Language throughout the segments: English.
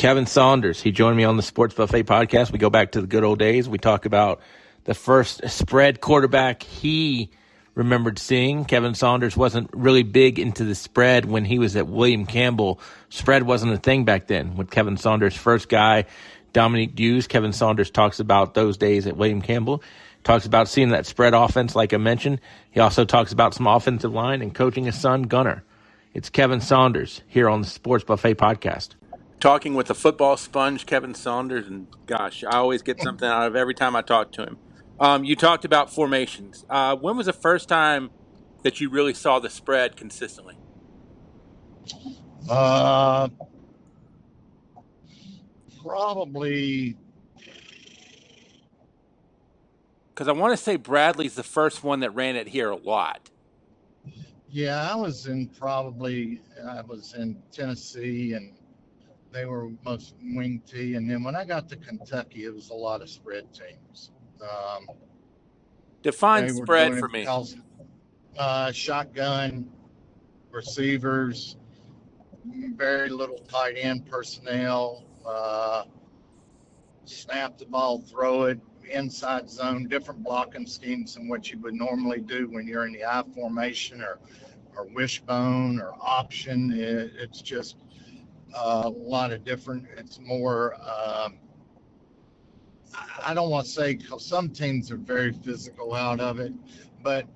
Kevin Saunders. He joined me on the Sports Buffet podcast. We go back to the good old days. We talk about the first spread quarterback he remembered seeing. Kevin Saunders wasn't really big into the spread when he was at William Campbell. Spread wasn't a thing back then. With Kevin Saunders' first guy, Dominique Hughes, Kevin Saunders talks about those days at William Campbell. Talks about seeing that spread offense, like I mentioned. He also talks about some offensive line and coaching his son, Gunner. It's Kevin Saunders here on the Sports Buffet podcast. Talking with the football sponge, Kevin Saunders, and gosh, I always get something out of every time I talk to him. You talked about formations. When was the first time that you really saw the spread consistently? Probably. Because I want to say Bradley's the first one that ran it here a lot. Yeah, I was in Tennessee, and they were most wing T. And then when I got to Kentucky, it was a lot of spread teams. Define spread for me. Shotgun, receivers, very little tight end personnel, snap the ball, throw it, inside zone, different blocking schemes than what you would normally do when you're in the I formation or wishbone or option. It's just a lot of different. It's more, I don't want to say, because some teams are very physical out of it, but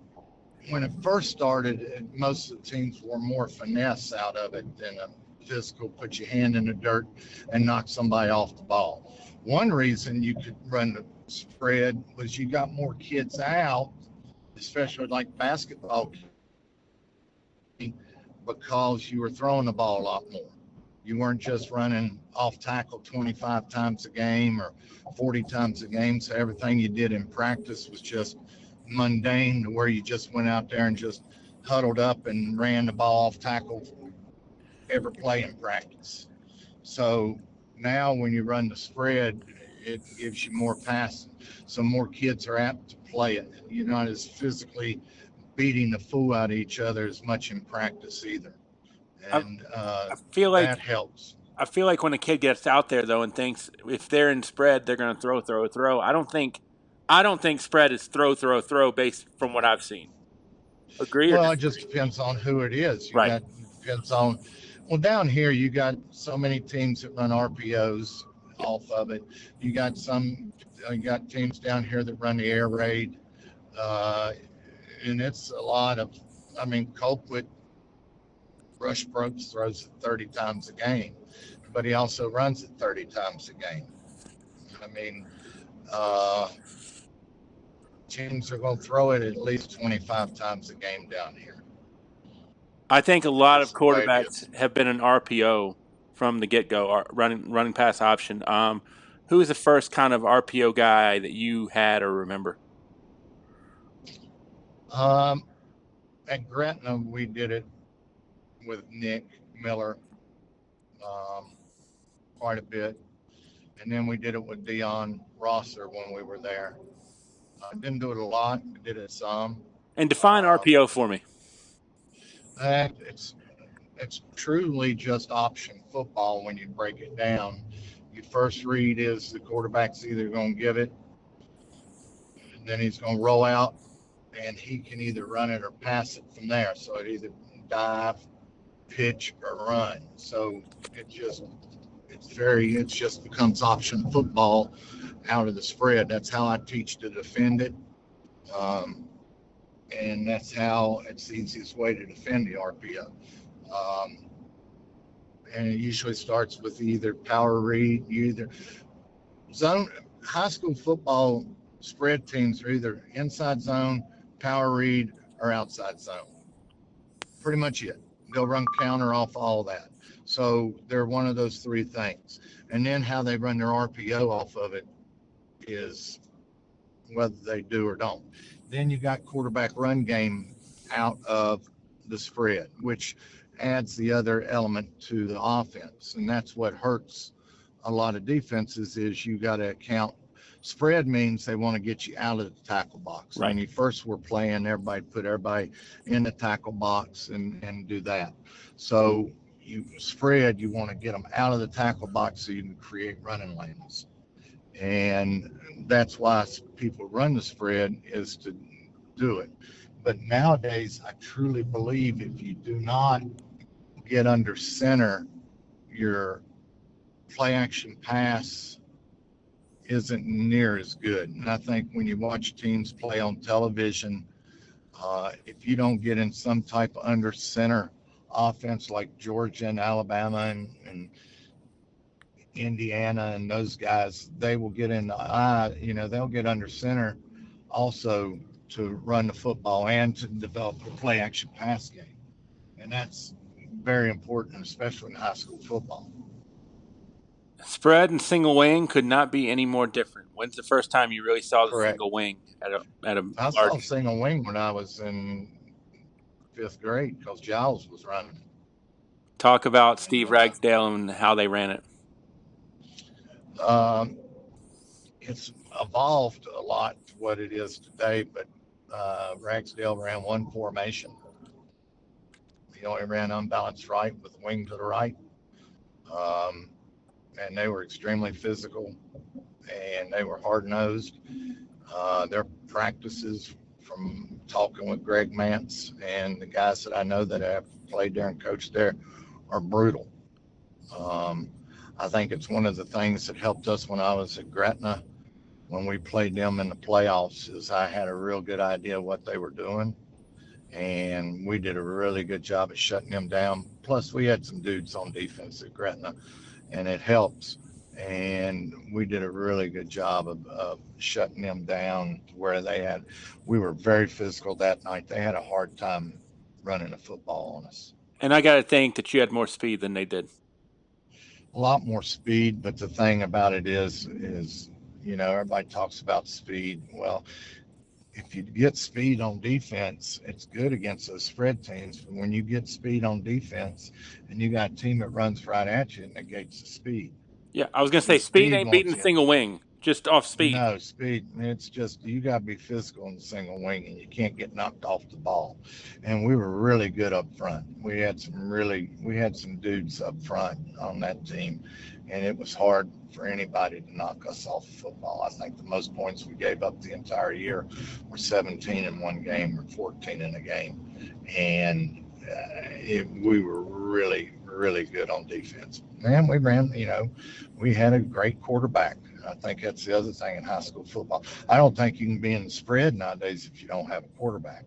when it first started, most of the teams were more finesse out of it than a physical, put your hand in the dirt and knock somebody off the ball. One reason you could run the spread was you got more kids out, especially like basketball, because you were throwing the ball a lot more. You weren't just running off tackle 25 times a game or 40 times a game. So everything you did in practice was just mundane, to where you just went out there and just huddled up and ran the ball off tackle every play in practice. So now when you run the spread, it gives you more passing. So more kids are apt to play it. You're not as physically beating the fool out of each other as much in practice either. And I feel like that helps. I feel like when a kid gets out there though and thinks if they're in spread, they're going to throw. I don't think spread is throw based from what I've seen. Agree? Well, it just depends on who it is. Depends on. Well, down here you got so many teams that run RPOs off of it. You got teams down here that run the air raid, and it's a lot of. I mean, Colquitt Rushbrooks throws it 30 times a game, but he also runs it 30 times a game. I mean, teams are going to throw it at least 25 times a game down here. I think a lot of quarterbacks have been an RPO from the get-go, running pass option. Who was the first kind of RPO guy that you had or remember? At Gretna, we did it with Nick Miller quite a bit. And then we did it with Dion Rosser when we were there. I didn't do it a lot, did it some. And define RPO for me. It's truly just option football when you break it down. Your first read is the quarterback's either going to give it, and then he's going to roll out, and he can either run it or pass it from there. So it either dive, pitch, or run. So it just becomes option football out of the spread. That's how I teach to defend it. And that's how it's the easiest way to defend the RPO. And it usually starts with either power read, high school football spread teams are either inside zone, power read, or outside zone. Pretty much it. They'll run counter off all that. So they're one of those three things. And then how they run their RPO off of it is whether they do or don't. Then you got quarterback run game out of the spread, which adds the other element to the offense. And that's what hurts a lot of defenses is you got to account. Spread means they want to get you out of the tackle box. Right. When you first were playing, everybody put everybody in the tackle box and do that. So you spread, you want to get them out of the tackle box so you can create running lanes. And that's why people run the spread, is to do it. But nowadays, I truly believe if you do not get under center, your play action pass isn't near as good. And I think when you watch teams play on television, if you don't get in some type of under center offense like Georgia and Alabama and Indiana and those guys, they will get in the eye, they'll get under center also to run the football and to develop a play action pass game. And that's very important, especially in high school football. Spread and single wing could not be any more different. When's the first time you really saw the Correct. single wing at a I large... saw single wing when I was in 5th grade because Giles was running. Talk about Steve Ragsdale and how they ran it. It's evolved a lot to what it is today, but Ragsdale ran one formation. He only ran unbalanced right with the wing to the right. And they were extremely physical and they were hard-nosed. Their practices, from talking with Greg Mance and the guys that I know that have played there and coached there, are brutal. I think it's one of the things that helped us when I was at Gretna, when we played them in the playoffs, is I had a real good idea of what they were doing. And we did a really good job of shutting them down. Plus, we had some dudes on defense at Gretna, and it helps. And we did a really good job of shutting them down to where we were very physical that night. They had a hard time running the football on us. And I got to think that you had more speed than they did. A lot more speed, but the thing about it is, everybody talks about speed. Well, if you get speed on defense, it's good against those spread teams. But when you get speed on defense and you got a team that runs right at you, it negates the speed. Yeah, I was going to say speed ain't beating single wing, just off speed. No, speed. It's just, you got to be physical in the single wing and you can't get knocked off the ball. And we were really good up front. We had some dudes up front on that team, and it was hard for anybody to knock us off the football. I think the most points we gave up the entire year were 17 in one game or 14 in a game. And we were really, really good on defense. Man, we ran, we had a great quarterback. I think that's the other thing in high school football. I don't think you can be in the spread nowadays if you don't have a quarterback,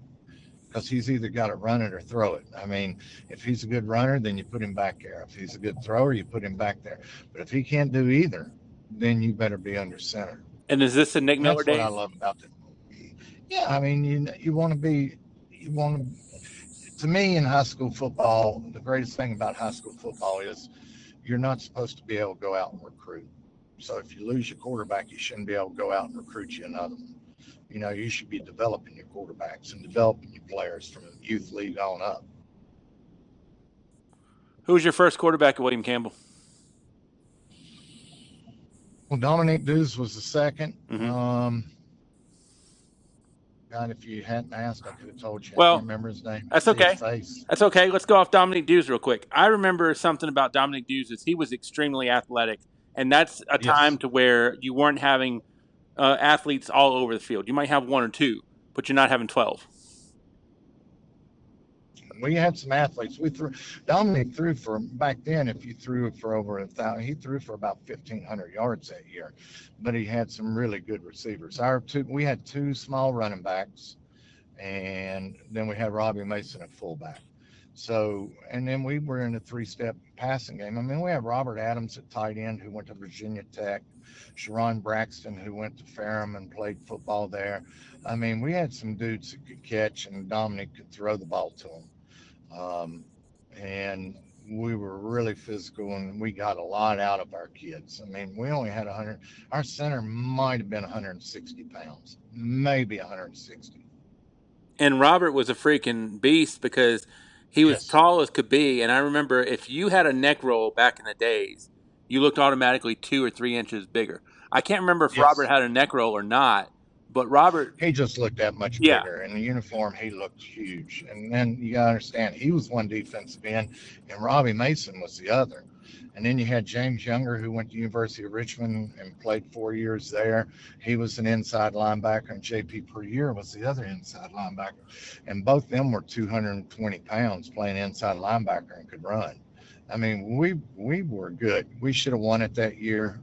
because he's either got to run it or throw it. I mean, if he's a good runner, then you put him back there. If he's a good thrower, you put him back there. But if he can't do either, then you better be under center. And is this a Nick Miller days? That's what I love about it. Yeah, I mean, to me, in high school football, the greatest thing about high school football is you're not supposed to be able to go out and recruit. So if you lose your quarterback, you shouldn't be able to go out and recruit you another one. You should be developing your quarterbacks and developing your players from the youth league on up. Who was your first quarterback at William Campbell? Well, Dominic Dews was the second. Mm-hmm. God, if you hadn't asked, I could have told you. Well, I can't remember his name. That's okay. That's okay. Let's go off Dominic Dews real quick. I remember something about Dominic Dews is he was extremely athletic, and that's a time to where you weren't having athletes all over the field. You might have one or two, but you're not having 12. We had some athletes. Dominic threw for, back then, if you threw for over 1,000, he threw for about 1,500 yards that year. But he had some really good receivers. We had two small running backs, and then we had Robbie Mason at fullback. So, and then we were in a three-step passing game. I mean, we had Robert Adams at tight end, who went to Virginia Tech, Sharon Braxton, who went to Ferrum and played football there. I mean, we had some dudes that could catch, and Dominic could throw the ball to them. And we were really physical, and we got a lot out of our kids. I mean, we only had 100. Our center might have been 160 pounds, maybe 160. And Robert was a freaking beast because he was tall as could be. And I remember if you had a neck roll back in the days, you looked automatically 2 or 3 inches bigger. I can't remember if Robert had a neck roll or not, But Robert, He just looked that much yeah, bigger. In the uniform, he looked huge. And then you got to understand, he was one defensive end, and Robbie Mason was the other. And then you had James Younger, who went to University of Richmond and played 4 years there. He was an inside linebacker, and J.P. Perrier was the other inside linebacker. And both of them were 220 pounds playing inside linebacker and could run. I mean, we were good. We should have won it that year.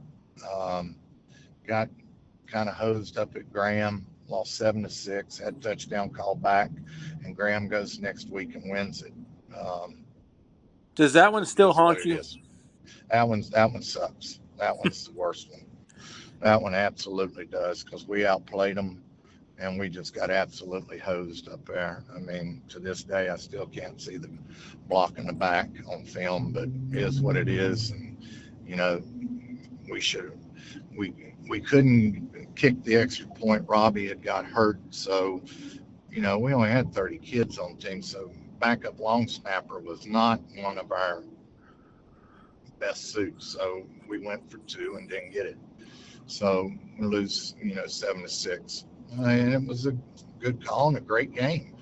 Got kind of hosed up at Graham, lost 7-6, had a touchdown call back, and Graham goes next week and wins it. Does that one still haunt you? That one sucks. That one's the worst one. That one absolutely does, because we outplayed them and we just got absolutely hosed up there. I mean, to this day, I still can't see the block in the back on film, but it is what it is. And you know, we couldn't kick the extra point. Robbie had got hurt, so you know, we only had 30 kids on the team, so backup long snapper was not one of our best suits. So we went for 2 and didn't get it. So we lose, 7-6. And it was a good call and a great game.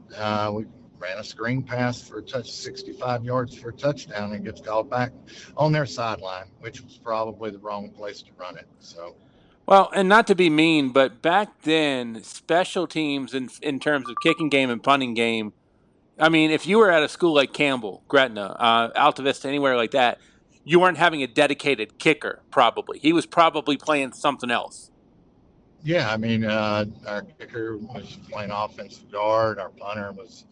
We ran a screen pass for a 65 yards for a touchdown, and gets called back on their sideline, which was probably the wrong place to run it. So. Well, and not to be mean, but back then, special teams in terms of kicking game and punting game, I mean, if you were at a school like Campbell, Gretna, Alta Vista, anywhere like that, you weren't having a dedicated kicker, probably. He was probably playing something else. Yeah, I mean, our kicker was playing offensive guard. Our punter was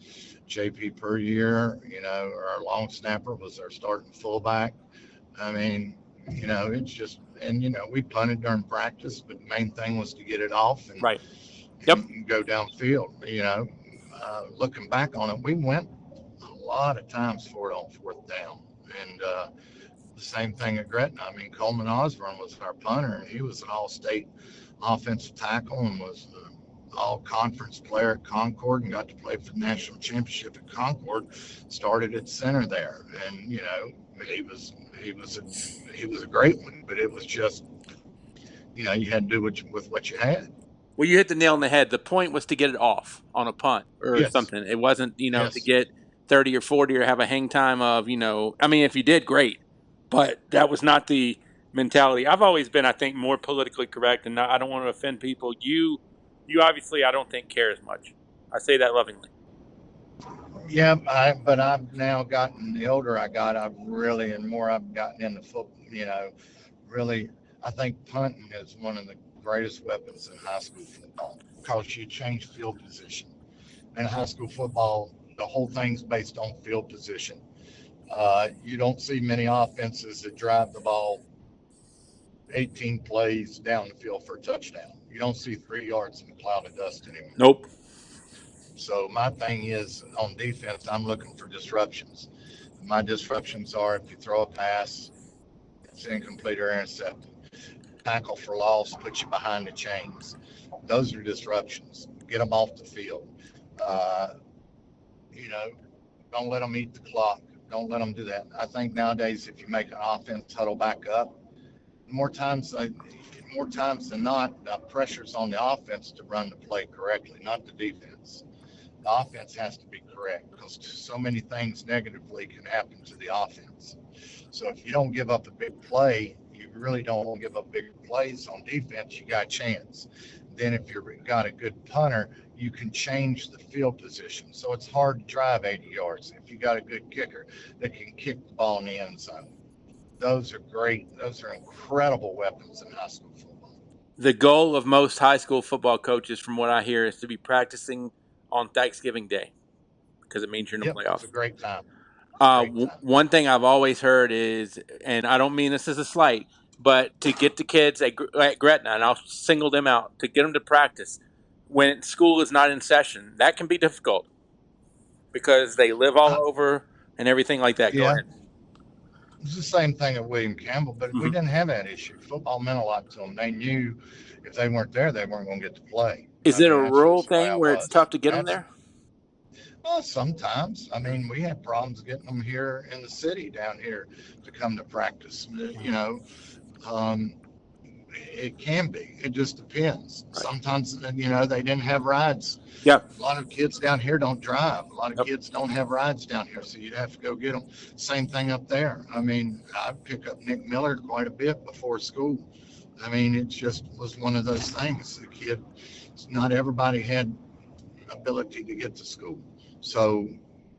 J.P. Perrier. Our long snapper was our starting fullback. I mean, it's just, and we punted during practice, but the main thing was to get it off and, right. Yep. and go downfield. Looking back on it, we went a lot of times for it on 4th down, and the same thing at Gretna. I mean, Coleman Osborne was our punter, and he was an all-state offensive tackle and was an all-conference player at Concord and got to play for the national championship at Concord. Started at center there, and he was a great one, but it was just you had to do with what you had. Well, you hit the nail on the head. The point was to get it off on a punt or something. It wasn't, to get 30 or 40 or have a hang time of, I mean, if you did, great. But that was not the mentality. I've always been, I think, more politically correct, and I don't want to offend people. You obviously, I don't think, care as much. I say that lovingly. Yeah, but I've now gotten, the older I got, and more I've gotten into football, really, I think punting is one of the greatest weapons in high school football, because you change field position. In high school football, the whole thing's based on field position. You don't see many offenses that drive the ball 18 plays down the field for a touchdown. You don't see 3 yards in a cloud of dust anymore. Nope. So my thing is, on defense, I'm looking for disruptions. My disruptions are, if you throw a pass, it's incomplete or intercepted. Tackle for loss, put you behind the chains. Those are disruptions. Get them off the field. Don't let them eat the clock. Don't let them do that. I think nowadays, if you make an offense huddle back up, more times than not, the pressure's on the offense to run the play correctly, not the defense. The offense has to be correct, because so many things negatively can happen to the offense. So if you don't give up a big play, you really don't want to give up big plays on defense, you got a chance. Then if you've got a good punter, you can change the field position. So it's hard to drive 80 yards if you got a good kicker that can kick the ball in the end zone. Those are great. Those are incredible weapons in high school football. The goal of most high school football coaches, from what I hear, is to be practicing on Thanksgiving Day, because it means you're in the playoffs. It's a great time. One thing I've always heard is, and I don't mean this as a slight, but to get the kids at Gretna, and I'll single them out, to get them to practice when school is not in session, that can be difficult because they live all over and everything like that. Go ahead. It's the same thing at William Campbell, but we didn't have that issue. Football meant a lot to them. They knew if they weren't there, they weren't going to get to play. Is it a rural thing where it's tough to get them there? Well, sometimes. I mean, we had problems getting them here in the city down here to come to practice. It can be. It just depends. Sometimes, they didn't have rides. Yep. A lot of kids down here don't drive. A lot of Yep. kids don't have rides down here, so you'd have to go get them. Same thing up there. I mean, I pick up Nick Miller quite a bit before school. I mean, it just was one of those things. The kid, not everybody had ability to get to school. So,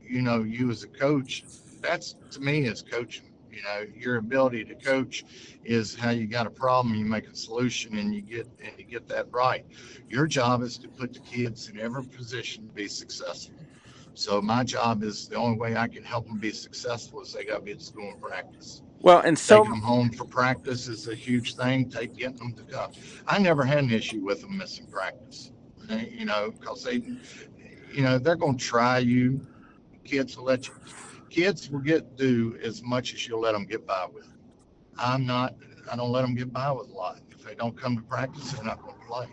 you as a coach, that's to me is coaching. Your ability to coach is how you got a problem, you make a solution, and you get that right. Your job is to put the kids in every position to be successful. So my job is the only way I can help them be successful is they got to be at school and practice. Well, and taking them home for practice is a huge thing. Getting them to come. I never had an issue with them missing practice. Because they're going to try you. Kids will let you. Kids will do as much as you'll let them get by with. I don't let them get by with a lot. If they don't come to practice, they're not going to play.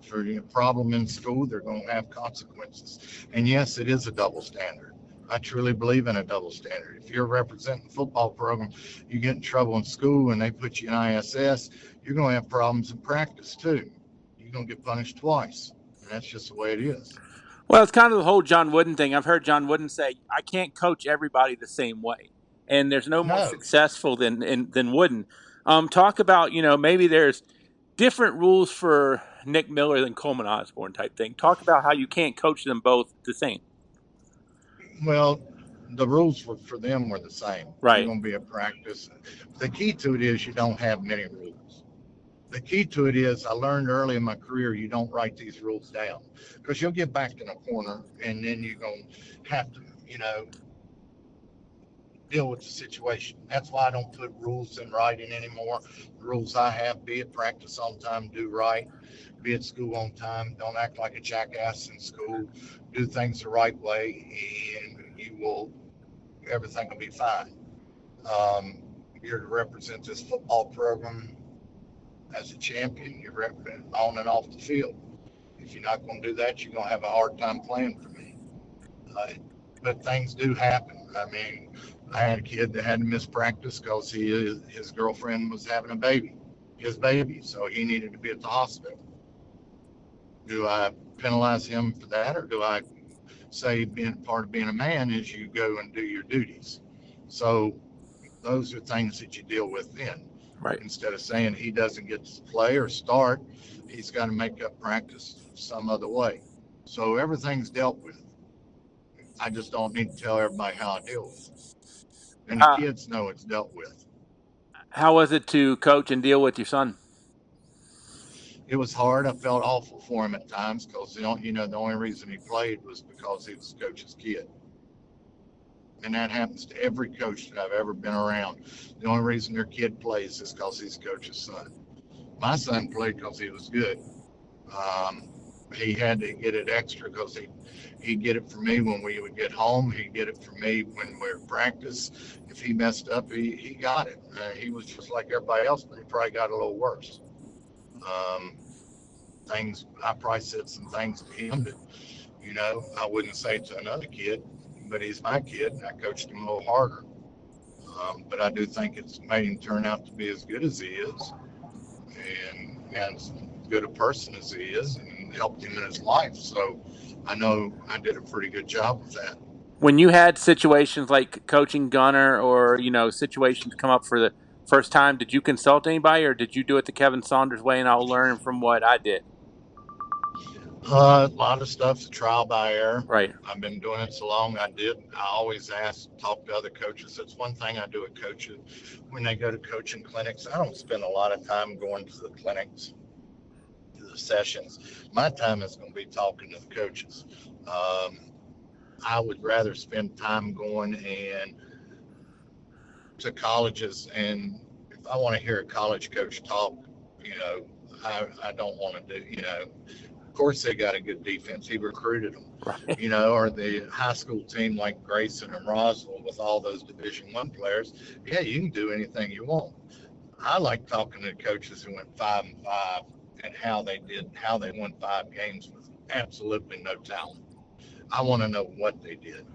For a problem in school, they're going to have consequences. And yes, it is a double standard. I truly believe in a double standard. If you're representing the football program, you get in trouble in school and they put you in ISS, you're going to have problems in practice too. You're going to get punished twice. And that's just the way it is. Well, it's kind of the whole John Wooden thing. I've heard John Wooden say, I can't coach everybody the same way. And there's no more successful than Wooden. Talk about, maybe there's different rules for Nick Miller than Coleman Osborne type thing. Talk about how you can't coach them both the same. Well, the rules for them were the same. Right. You're going to be at practice. The key to it is you don't have many rules. The key to it is I learned early in my career you don't write these rules down because you'll get backed in a corner and then you're going to have to, deal with the situation. That's why I don't put rules in writing anymore. The rules I have, be at practice on time, do right, be at school on time, don't act like a jackass in school, do things the right way, and everything will be fine. You're to represent this football program as a champion. You're representing on and off the field. If you're not going to do that, you're going to have a hard time playing for me. But things do happen. I mean, I had a kid that had to miss practice because his girlfriend was having his baby, so he needed to be at the hospital. Do I penalize him for that, or do I say being part of being a man is you go and do your duties? So those are things that you deal with then. Right. Instead of saying he doesn't get to play or start, he's got to make up practice some other way. So everything's dealt with. I just don't need to tell everybody how I deal with it. And the kids know it's dealt with. How was it to coach and deal with your son? It was hard. I felt awful for him at times because the only reason he played was because he was coach's kid. And that happens to every coach that I've ever been around. The only reason their kid plays is because he's coach's son. My son played because he was good. He had to get it extra because he'd get it from me when we would get home. He'd get it from me when we were at practice. If he messed up, he got it. He was just like everybody else, but he probably got a little worse. I probably said some things to him that, I wouldn't say to another kid, but he's my kid, and I coached him a little harder. But I do think it's made him turn out to be as good as he is, and as good a person as he is, and helped him in his life. So I know I did a pretty good job with that. When you had situations like coaching Gunner or, situations come up for the first time, did you consult anybody or did you do it the Kevin Saunders way and I'll learn from what I did? A lot of stuff's trial by error. Right. I've been doing it so long. I always talk to other coaches. That's one thing I do with coaches. When they go to coaching clinics, I don't spend a lot of time going to the clinics, to the sessions. My time is going to be talking to the coaches. I would rather spend time going to colleges, and if I want to hear a college coach talk, I don't want to do, of course they got a good defense. He recruited them, right. Or the high school team like Grayson and Roswell with all those Division I players. Yeah, you can do anything you want. I like talking to coaches who went 5-5 and how they won 5 games with absolutely no talent. I want to know what they did.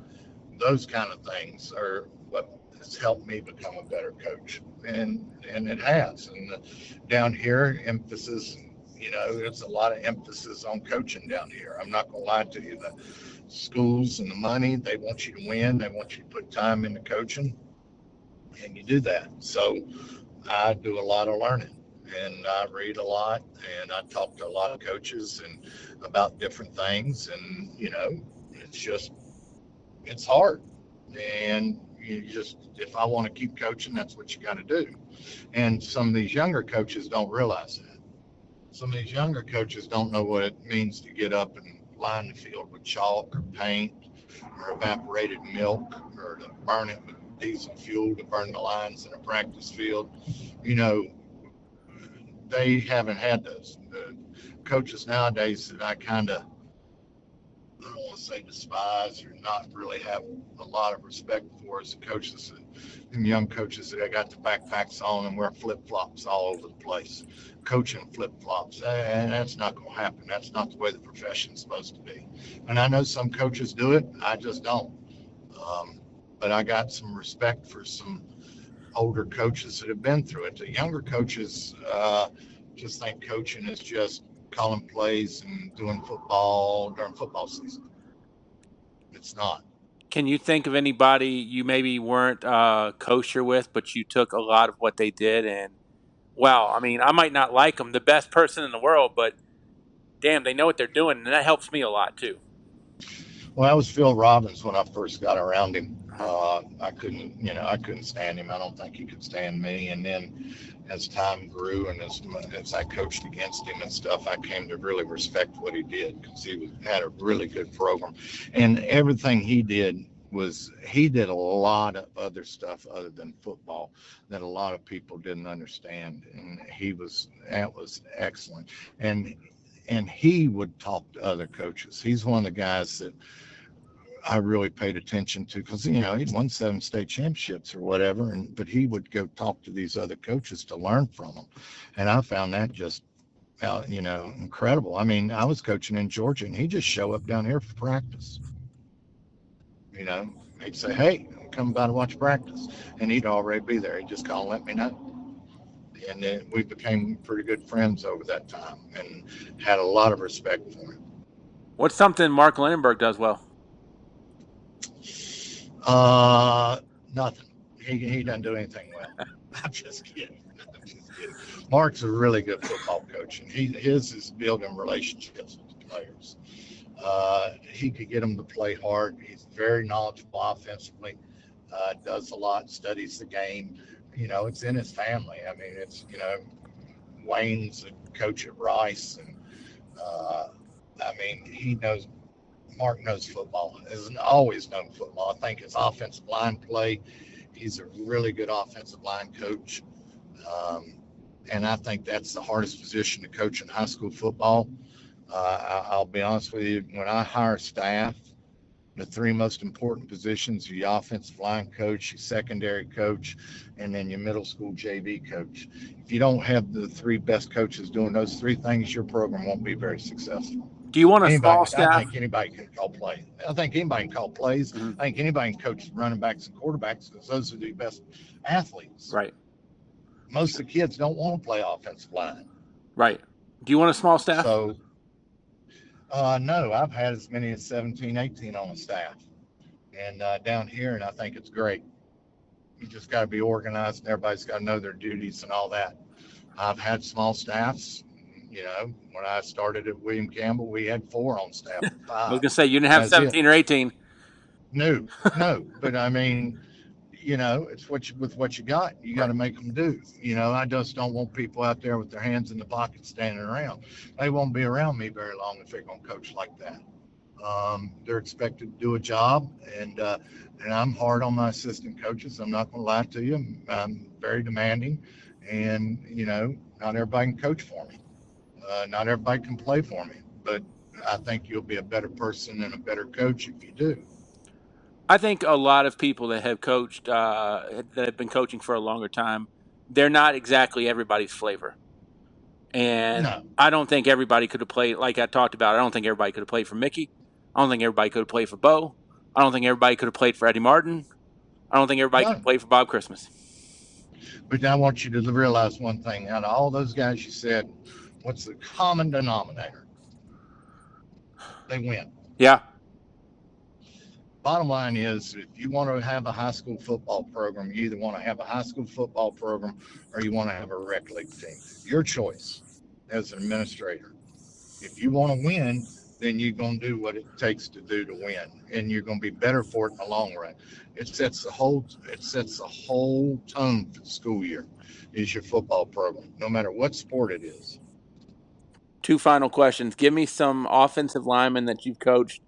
Those kind of things are what it's helped me become a better coach, and it has. And down here, emphasis, there's a lot of emphasis on coaching down here. I'm not gonna lie to you. The schools and the money, they want you to win. They want you to put time into coaching, and you do that. So I do a lot of learning, and I read a lot, and I talk to a lot of coaches and about different things, and it's hard, and if I want to keep coaching, that's what you got to do. And some of these younger coaches don't realize that. Some of these younger coaches don't know what it means to get up and line the field with chalk or paint or evaporated milk, or to burn it with diesel fuel to burn the lines in a practice field. They haven't had those. The coaches nowadays that I don't want to say despise or not really have a lot of respect for is the coaches, and young coaches that got the backpacks on and wear flip-flops all over the place, coaching flip-flops. And that's not going to happen. That's not the way the profession's supposed to be. And I know some coaches do it. I just don't. But I got some respect for some older coaches that have been through it. The younger coaches just think coaching is just calling plays and doing football during football season. It's not. Can you think of anybody you maybe weren't kosher with, but you took a lot of what they did and, wow, I mean, I might not like them, the best person in the world, but damn, they know what they're doing, and that helps me a lot too. Well, that was Phil Robbins when I first got around him. I couldn't stand him. I don't think he could stand me. And then as time grew and as I coached against him and stuff, I came to really respect what he did, because he had a really good program. And everything he did a lot of other stuff other than football that a lot of people didn't understand. And that was excellent. And he would talk to other coaches. He's one of the guys that I really paid attention to, because he'd won 7 state championships or whatever, but he would go talk to these other coaches to learn from them, and I found that just incredible. I mean, I was coaching in Georgia, and he'd just show up down here for practice. He'd say, "Hey, come by to watch practice," and he'd already be there. He'd just call and let me know. And then we became pretty good friends over that time, and had a lot of respect for him. What's something Mark Lindenberg does well? Nothing. He doesn't do anything well. I'm just kidding. Mark's a really good football coach, and his is building relationships with the players. He could get them to play hard. He's very knowledgeable offensively. Does a lot, studies the game. It's in his family. I mean, Wayne's a coach at Rice, and Mark knows football, has always known football. I think his offensive line play, he's a really good offensive line coach. And I think that's the hardest position to coach in high school football. I'll be honest with you, when I hire staff, the 3 most important positions are your offensive line coach, your secondary coach, and then your middle school JV coach. If you don't have the 3 best coaches doing those 3 things, your program won't be very successful. Do you want a small staff? I think anybody can call plays. I think anybody can call plays. Mm-hmm. I think anybody can coach running backs and quarterbacks, because those are the best athletes. Right. Most of the kids don't want to play offensive line. Right. Do you want a small staff? So, no, I've had as many as 17, 18 on the staff. And down here, and I think it's great. You just got to be organized, and everybody's got to know their duties and all that. I've had small staffs. When I started at William Campbell, we had 4 on staff. 5. I was going to say, you didn't have 17 or 18. No. But I mean, it's with what you got. You got to make them do. I just don't want people out there with their hands in the pocket standing around. They won't be around me very long if they're going to coach like that. They're expected to do a job, and I'm hard on my assistant coaches. I'm not going to lie to you. I'm very demanding, and not everybody can coach for me. Not everybody can play for me, but I think you'll be a better person and a better coach if you do. I think a lot of people that have coached, that have been coaching for a longer time, they're not exactly everybody's flavor. And no. I don't think everybody could have played, like I talked about, I don't think everybody could have played for Mickey. I don't think everybody could have played for Bo. I don't think everybody could have played for Eddie Martin. I don't think everybody can play for Bob Christmas. But I want you to realize one thing. Out of all those guys you said, what's the common denominator? They win. Yeah. Bottom line is, if you want to have a high school football program, you either want to have a high school football program or you want to have a rec league team. Your choice as an administrator. If you want to win, then you're going to do what it takes to do to win, and you're going to be better for it in the long run. It sets the whole tone for the school year. Is your football program, no matter what sport it is. 2 final questions. Give me some offensive linemen that you've coached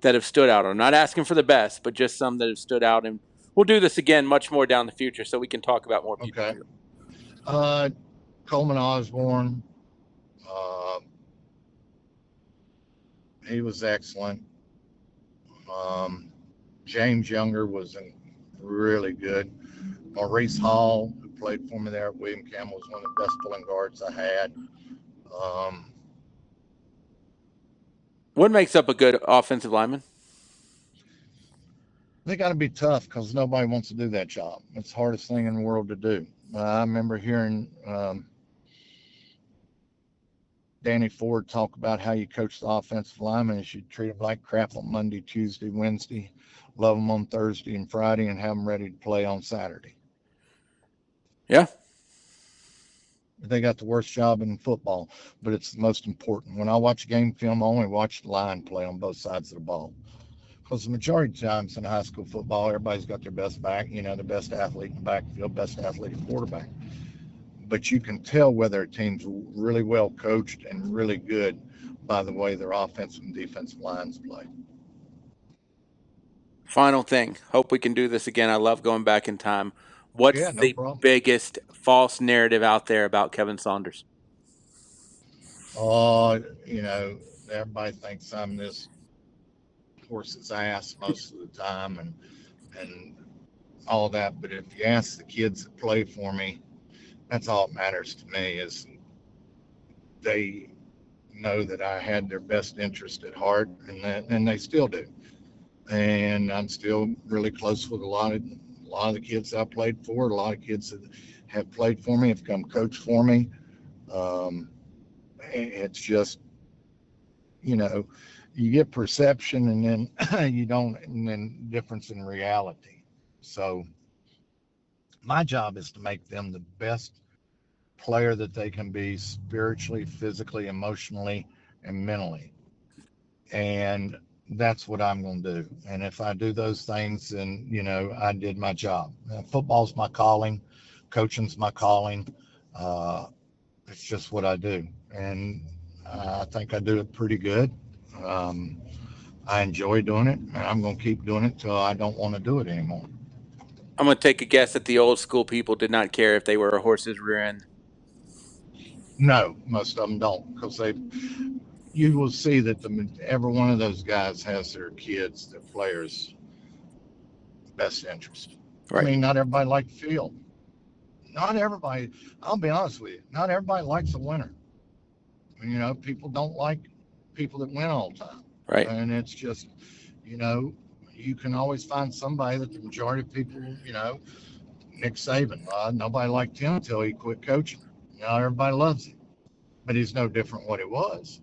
that have stood out. I'm not asking for the best, but just some that have stood out. And we'll do this again much more down the future so we can talk about more people. Okay. Coleman Osborne. He was excellent. James Younger was really good. Maurice Hall, who played for me there at William Campbell, was one of the best pulling guards I had. What makes up a good offensive lineman? They got to be tough because nobody wants to do that job. It's the hardest thing in the world to do. I remember hearing Danny Ford talk about how you coach the offensive linemen is you treat them like crap on Monday, Tuesday, Wednesday, love them on Thursday and Friday, and have them ready to play on Saturday. Yeah. They got the worst job in football, but it's the most important. When I watch game film, I only watch the line play on both sides of the ball. Because the majority of times in high school football, everybody's got their best back, the best athlete in the backfield, best athlete at quarterback. But you can tell whether a team's really well coached and really good by the way their offensive and defensive lines play. Final thing. Hope we can do this again. I love going back in time. What's the biggest false narrative out there about Kevin Saunders? Everybody thinks I'm this horse's ass most of the time and all that. But if you ask the kids that play for me, that's all that matters to me is they know that I had their best interest at heart, and they still do. And I'm still really close with a lot of the kids I played for. A lot of kids that have played for me have come coach for me. It's just, you get perception and then you don't, and then difference in reality. So my job is to make them the best player that they can be spiritually, physically, emotionally, and mentally. And that's what I'm going to do. And if I do those things, then, I did my job. Football's my calling. Coaching's my calling. It's just what I do. And I think I do it pretty good. I enjoy doing it, and I'm going to keep doing it till I don't want to do it anymore. I'm going to take a guess that the old school people did not care if they were a horse's rear end. No, most of them don't, because you will see that every one of those guys has their kids, their players' best interest. Right. I mean, not everybody likes the field. Not everybody, I'll be honest with you, not everybody likes a winner. People don't like people that win all the time. Right. And it's just, you can always find somebody that the majority of people, Nick Saban, nobody liked him until he quit coaching. Everybody loves him, but he's no different what it was.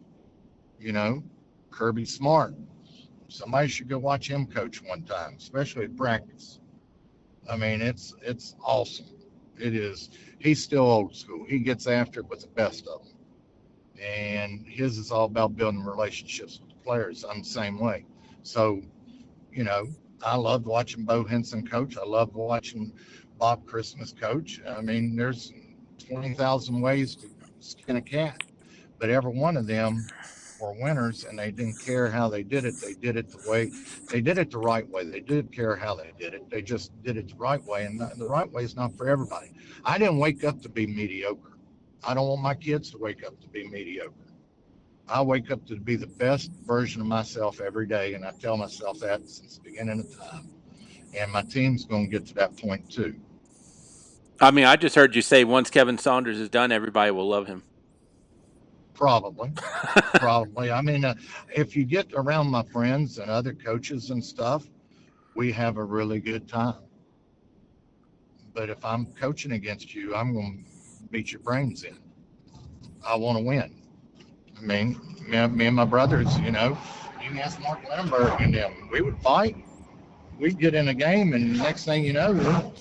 Kirby Smart. Somebody should go watch him coach one time, especially at practice. I mean, it's awesome. It is. He's still old school. He gets after it with the best of them. And his is all about building relationships with the players. I'm the same way. So, I loved watching Bo Henson coach. I loved watching Bob Christmas coach. I mean, there's 20,000 ways to skin a cat, but every one of them were winners, and they didn't care how they did it. They did it the right way. They didn't care how they did it. They just did it the right way, and the right way is not for everybody. I didn't wake up to be mediocre. I don't want my kids to wake up to be mediocre. I wake up to be the best version of myself every day, and I tell myself that since the beginning of time. And my team's going to get to that point too. I mean, I just heard you say once Kevin Saunders is done, everybody will love him. Probably. I mean, if you get around my friends and other coaches and stuff, we have a really good time. But if I'm coaching against you, I'm going to beat your brains in. I want to win. I mean, me and my brothers, you can ask Mark Lindbergh and them. We would fight. We'd get in a game, and next thing you know,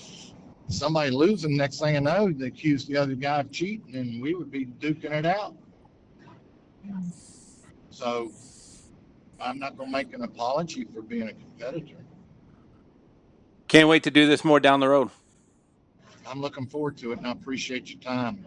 somebody losing. Next thing you know, they accuse the other guy of cheating, and we would be duking it out. So I'm not going to make an apology for being a competitor. Can't wait to do this more down the road. I'm looking forward to it, and I appreciate your time.